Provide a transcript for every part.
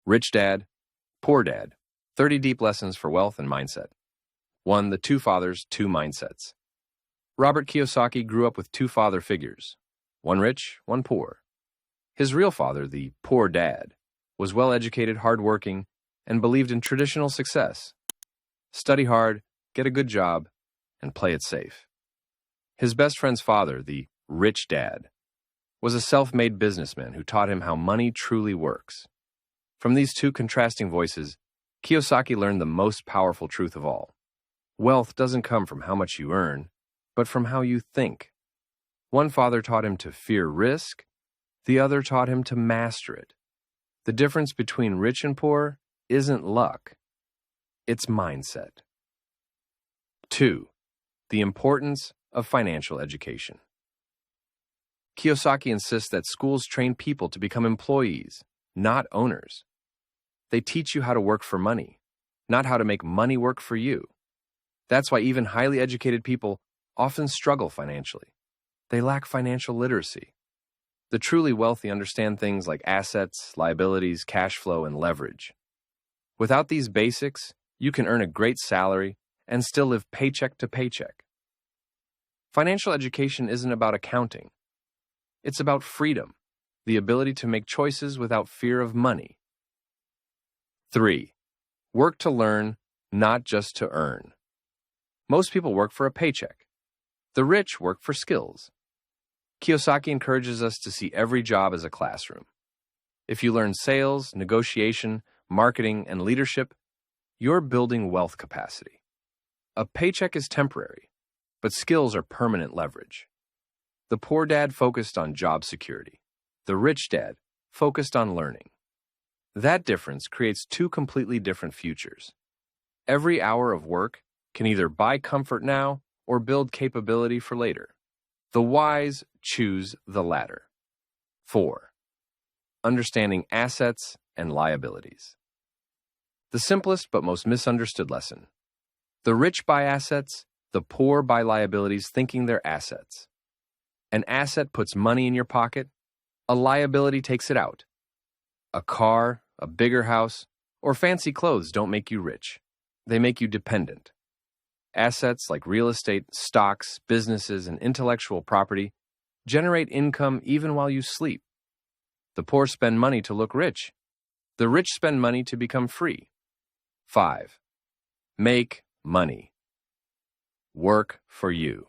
Rich Dad, Poor Dad, 30 Deep Lessons for Wealth and Mindset. 1. The Two Fathers, Two Mindsets. Robert Kiyosaki grew up with two father figures, one rich, one poor. His real father, the poor dad, was well-educated, hard-working, and believed in traditional success. Study hard, get a good job, and play it safe. His best friend's father, the rich dad, was a self-made businessman who taught him how money truly works. From these two contrasting voices, Kiyosaki learned the most powerful truth of all. Wealth doesn't come from how much you earn, but from how you think. One father taught him to fear risk, the other taught him to master it. The difference between rich and poor isn't luck, it's mindset. 2. The importance of financial education. Kiyosaki insists that schools train people to become employees, not owners. They teach you how to work for money, not how to make money work for you. That's why even highly educated people often struggle financially. They lack financial literacy. The truly wealthy understand things like assets, liabilities, cash flow, and leverage. Without these basics, you can earn a great salary and still live paycheck to paycheck. Financial education isn't about accounting. It's about freedom, the ability to make choices without fear of money. 3. Work to learn, not just to earn. Most people work for a paycheck. The rich work for skills. Kiyosaki encourages us to see every job as a classroom. If you learn sales, negotiation, marketing, and leadership, you're building wealth capacity. A paycheck is temporary, but skills are permanent leverage. The poor dad focused on job security. The rich dad focused on learning. That difference creates two completely different futures. Every hour of work can either buy comfort now or build capability for later. The wise choose the latter. 4. Understanding assets and liabilities. The simplest but most misunderstood lesson. The rich buy assets, the poor buy liabilities thinking they're assets. An asset puts money in your pocket, a liability takes it out. A car, a bigger house, or fancy clothes don't make you rich. They make you dependent. Assets like real estate, stocks, businesses, and intellectual property generate income even while you sleep. The poor spend money to look rich. The rich spend money to become free. 5. Make money. Work for you.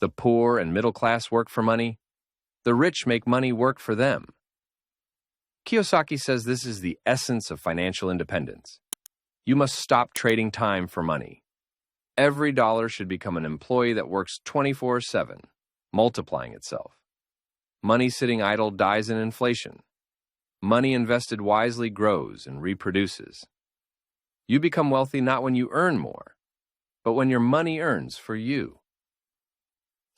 The poor and middle class work for money. The rich make money work for them. Kiyosaki says this is the essence of financial independence. You must stop trading time for money. Every dollar should become an employee that works 24/7, multiplying itself. Money sitting idle dies in inflation. Money invested wisely grows and reproduces. You become wealthy not when you earn more, but when your money earns for you.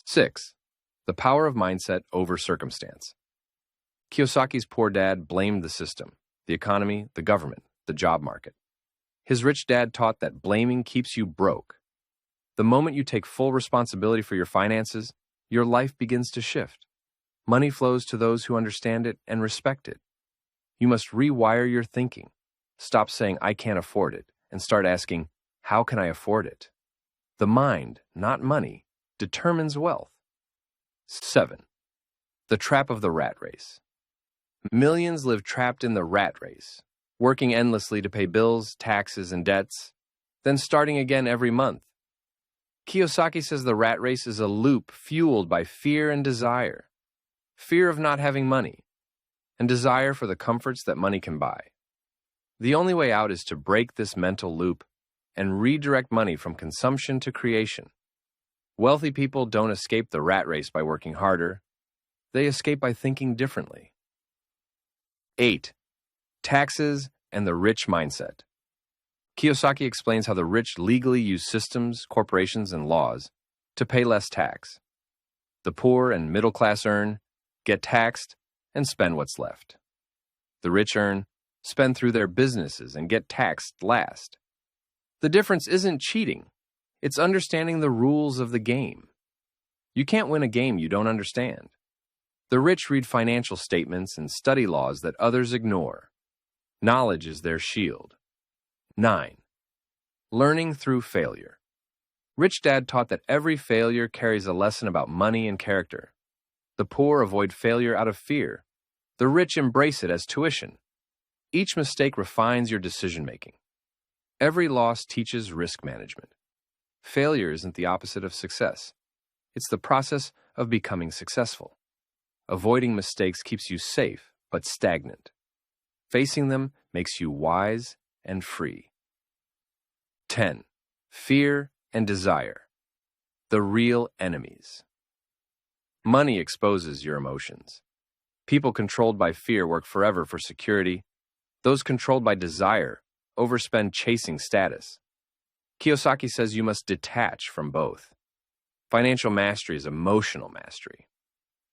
6. The power of mindset over circumstance. Kiyosaki's poor dad blamed the system, the economy, the government, the job market. His rich dad taught that blaming keeps you broke. The moment you take full responsibility for your finances, your life begins to shift. Money flows to those who understand it and respect it. You must rewire your thinking. Stop saying, "I can't afford it," and start asking, "How can I afford it?" The mind, not money, determines wealth. 7. The trap of the rat race. Millions live trapped in the rat race, working endlessly to pay bills, taxes, and debts, then starting again every month. Kiyosaki says the rat race is a loop fueled by fear and desire. Fear of not having money, and desire for the comforts that money can buy. The only way out is to break this mental loop and redirect money from consumption to creation. Wealthy people don't escape the rat race by working harder. They escape by thinking differently. 8. Taxes and the rich mindset. Kiyosaki explains how the rich legally use systems, corporations, and laws to pay less tax. The poor and middle class earn, get taxed, and spend what's left. The rich earn, spend through their businesses, and get taxed last. The difference isn't cheating. It's understanding the rules of the game. You can't win a game you don't understand. The rich read financial statements and study laws that others ignore. Knowledge is their shield. 9. Learning through failure. Rich Dad taught that every failure carries a lesson about money and character. The poor avoid failure out of fear. The rich embrace it as tuition. Each mistake refines your decision-making. Every loss teaches risk management. Failure isn't the opposite of success. It's the process of becoming successful. Avoiding mistakes keeps you safe but stagnant. Facing them makes you wise and free. 10. Fear and desire. The real enemies. Money exposes your emotions. People controlled by fear work forever for security. Those controlled by desire overspend chasing status. Kiyosaki says you must detach from both. Financial mastery is emotional mastery.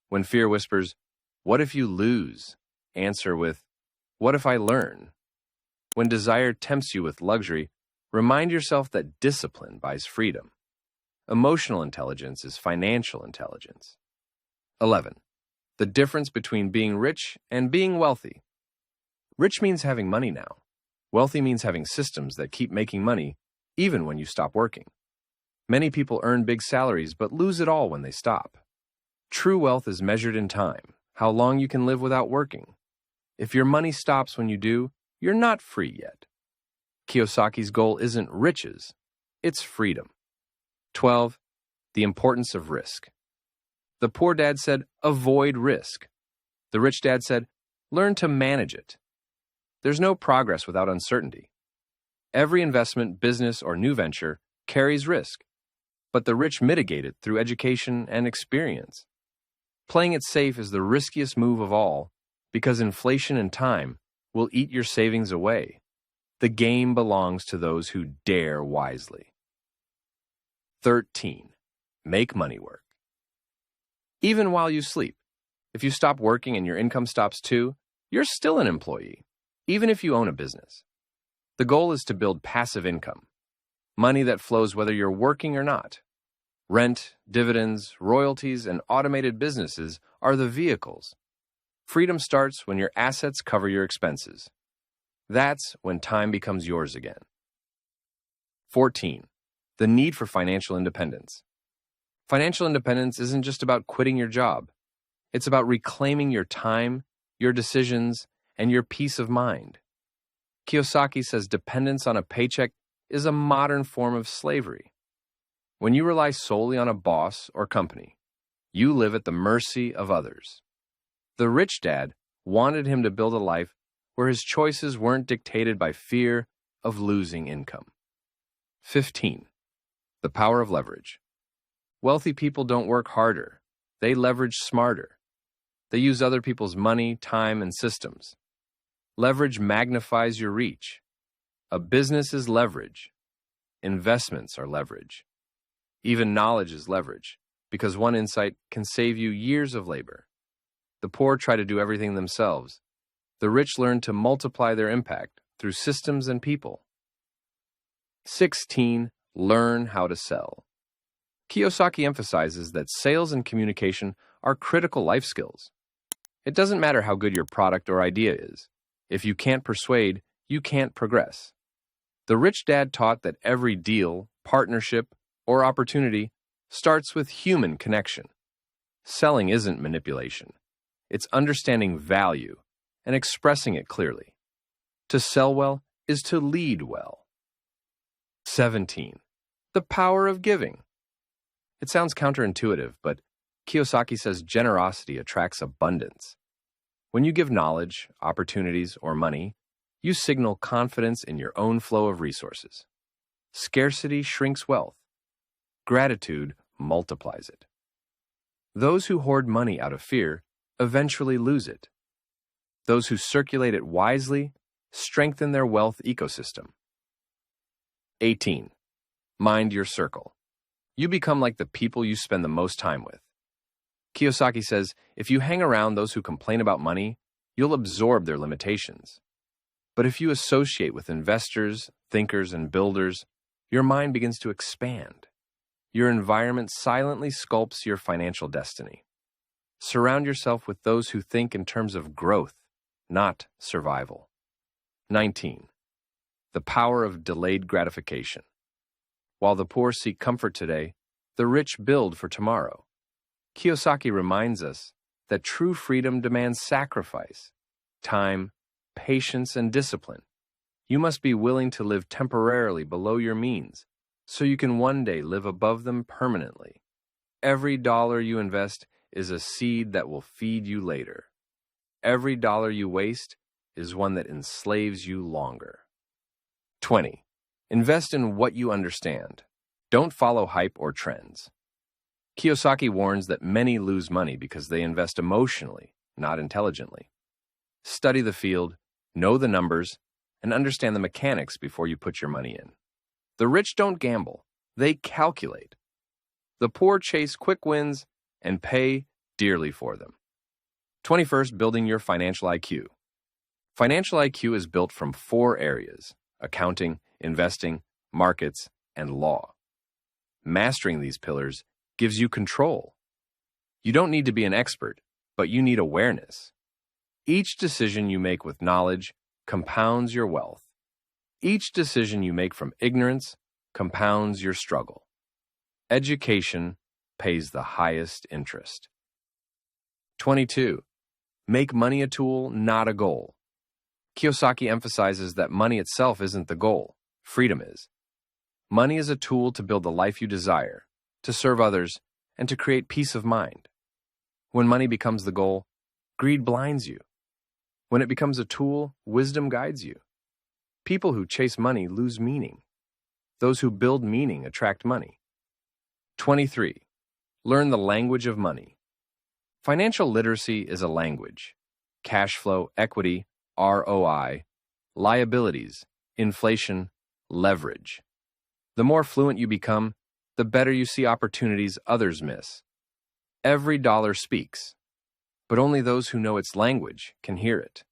When fear whispers, "What if you lose?" answer with, "What if I learn?" When desire tempts you with luxury, remind yourself that discipline buys freedom. Emotional intelligence is financial intelligence. 11. The difference between being rich and being wealthy. Rich means having money now. Wealthy means having systems that keep making money even when you stop working. Many people earn big salaries but lose it all when they stop. True wealth is measured in time, how long you can live without working. If your money stops when you do, you're not free yet. Kiyosaki's goal isn't riches, it's freedom. 12. The importance of risk. The poor dad said, avoid risk. The rich dad said, learn to manage it. There's no progress without uncertainty. Every investment, business, or new venture carries risk, but the rich mitigate it through education and experience. Playing it safe is the riskiest move of all because inflation and time will eat your savings away. The game belongs to those who dare wisely. 13. Make money work. Even while you sleep, if you stop working and your income stops too, you're still an employee, even if you own a business. The goal is to build passive income, money that flows whether you're working or not. Rent, dividends, royalties, and automated businesses are the vehicles. Freedom starts when your assets cover your expenses. That's when time becomes yours again. 14. The need for financial independence. Financial independence isn't just about quitting your job. It's about reclaiming your time, your decisions, and your peace of mind. Kiyosaki says dependence on a paycheck is a modern form of slavery. When you rely solely on a boss or company, you live at the mercy of others. The rich dad wanted him to build a life where his choices weren't dictated by fear of losing income. 15. The power of leverage. Wealthy people don't work harder. They leverage smarter. They use other people's money, time, and systems. Leverage magnifies your reach. A business is leverage. Investments are leverage. Even knowledge is leverage, because one insight can save you years of labor. The poor try to do everything themselves. The rich learn to multiply their impact through systems and people. 16. Learn how to sell. Kiyosaki emphasizes that sales and communication are critical life skills. It doesn't matter how good your product or idea is. If you can't persuade, you can't progress. The rich dad taught that every deal, partnership, or opportunity starts with human connection. Selling isn't manipulation. It's understanding value and expressing it clearly. To sell well is to lead well. 17. The power of giving. It sounds counterintuitive, but Kiyosaki says generosity attracts abundance. When you give knowledge, opportunities, or money, you signal confidence in your own flow of resources. Scarcity shrinks wealth. Gratitude multiplies it. Those who hoard money out of fear eventually lose it. Those who circulate it wisely strengthen their wealth ecosystem. 18. Mind your circle. You become like the people you spend the most time with. Kiyosaki says, if you hang around those who complain about money, you'll absorb their limitations. But if you associate with investors, thinkers, and builders, your mind begins to expand. Your environment silently sculpts your financial destiny. Surround yourself with those who think in terms of growth, not survival. 19. The power of delayed gratification. While the poor seek comfort today, the rich build for tomorrow. Kiyosaki reminds us that true freedom demands sacrifice, time, patience, and discipline. You must be willing to live temporarily below your means so you can one day live above them permanently. Every dollar you invest is a seed that will feed you later. Every dollar you waste is one that enslaves you longer. 20. Invest in what you understand. Don't follow hype or trends. Kiyosaki warns that many lose money because they invest emotionally, not intelligently. Study the field, know the numbers, and understand the mechanics before you put your money in. The rich don't gamble, they calculate. The poor chase quick wins and pay dearly for them. 21st, building your financial IQ. Financial IQ is built from 4 areas: accounting, investing, markets, and law. Mastering these pillars gives you control. You don't need to be an expert, but you need awareness. Each decision you make with knowledge compounds your wealth. Each decision you make from ignorance compounds your struggle. Education pays the highest interest. 22. Make money a tool, not a goal. Kiyosaki emphasizes that money itself isn't the goal. Freedom is. Money is a tool to build the life you desire, to serve others, and to create peace of mind. When money becomes the goal, greed blinds you. When it becomes a tool, wisdom guides you. People who chase money lose meaning. Those who build meaning attract money. 23. Learn the language of money. Financial literacy is a language. Cash flow, equity, ROI, liabilities, inflation, leverage. The more fluent you become, the better you see opportunities others miss. Every dollar speaks, but only those who know its language can hear it.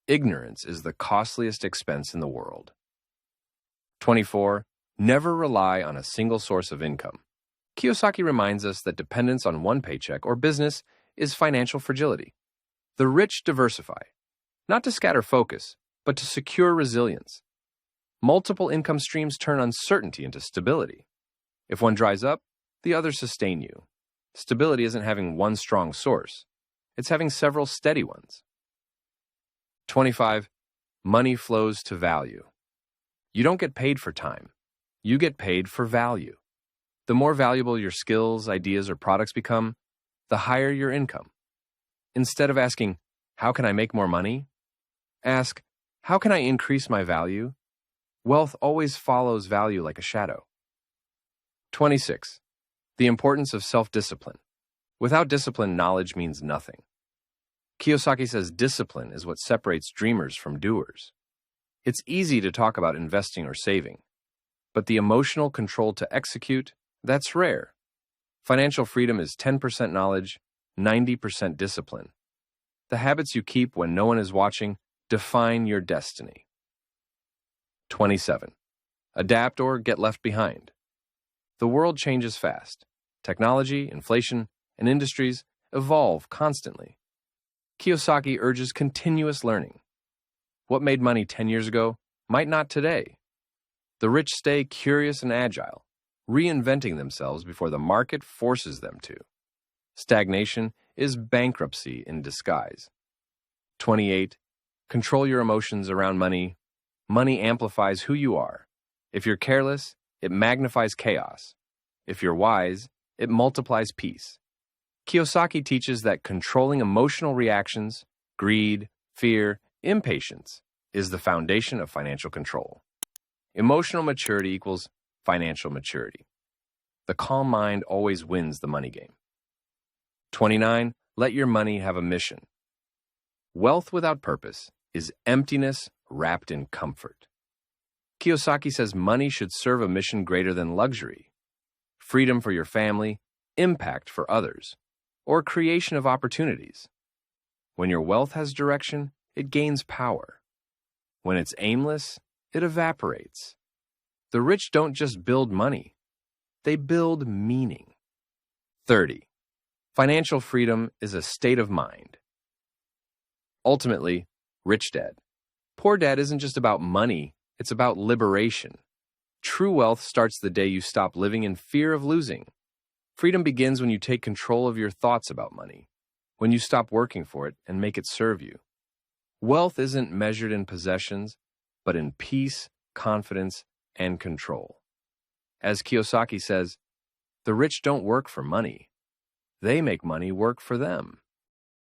Ignorance is the costliest expense in the world. 24. Never rely on a single source of income. Kiyosaki reminds us that dependence on one paycheck or business is financial fragility. The rich diversify, not to scatter focus, but to secure resilience. Multiple income streams turn uncertainty into stability. If one dries up, the others sustain you. Stability isn't having one strong source. It's having several steady ones. 25. Money flows to value. You don't get paid for time. You get paid for value. The more valuable your skills, ideas, or products become, the higher your income. Instead of asking, how can I make more money? Ask, how can I increase my value? Wealth always follows value like a shadow. 26. The importance of self-discipline. Without discipline, knowledge means nothing. Kiyosaki says discipline is what separates dreamers from doers. It's easy to talk about investing or saving, but the emotional control to execute, that's rare. Financial freedom is 10% knowledge, 90% discipline. The habits you keep when no one is watching define your destiny. 27. Adapt or get left behind. The world changes fast. Technology, inflation, and industries evolve constantly. Kiyosaki urges continuous learning. What made money 10 years ago might not today. The rich stay curious and agile, reinventing themselves before the market forces them to. Stagnation is bankruptcy in disguise. 28. Control your emotions around money. Money amplifies who you are. If you're careless, it magnifies chaos. If you're wise, it multiplies peace. Kiyosaki teaches that controlling emotional reactions, greed, fear, impatience, is the foundation of financial control. Emotional maturity equals financial maturity. The calm mind always wins the money game. 29. Let your money have a mission. Wealth without purpose is emptiness wrapped in comfort. Kiyosaki says money should serve a mission greater than luxury. Freedom for your family, impact for others, or creation of opportunities. When your wealth has direction, it gains power. When it's aimless, it evaporates. The rich don't just build money, they build meaning. 30. Financial freedom is a state of mind. Ultimately, rich dad. Poor Dad isn't just about money, it's about liberation. True wealth starts the day you stop living in fear of losing. Freedom begins when you take control of your thoughts about money, when you stop working for it and make it serve you. Wealth isn't measured in possessions, but in peace, confidence, and control. As Kiyosaki says, the rich don't work for money. They make money work for them.